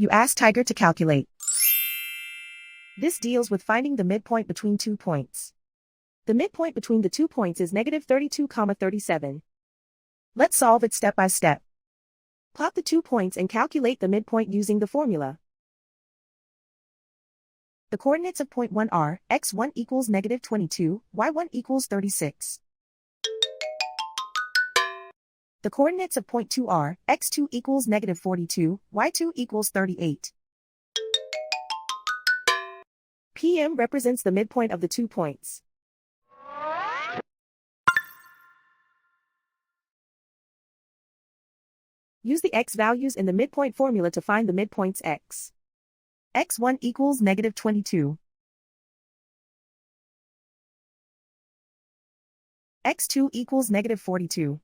You ask Tiger to calculate. This deals with finding the midpoint between 2 points. The midpoint between the 2 points is negative 32, 37. Let's solve it step by step. Plot the 2 points and calculate the midpoint using the formula. The coordinates of point 1 are x1 equals negative 22, y1 equals 36. The coordinates of point 2 are x2 equals negative 42, y2 equals 38. PM represents the midpoint of the 2 points. Use the x values in the midpoint formula to find the midpoints x. x1 equals negative 22. x2 equals negative 42.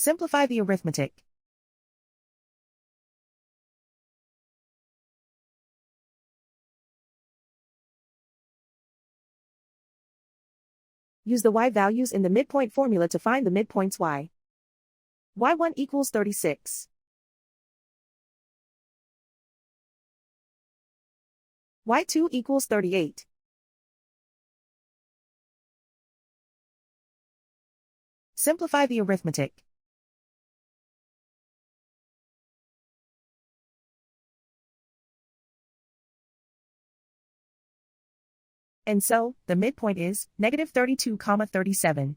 Simplify the arithmetic. Use the y values in the midpoint formula to find the midpoints y. y1 equals 36. y2 equals 38. Simplify the arithmetic. And so, the midpoint is negative 32, 37.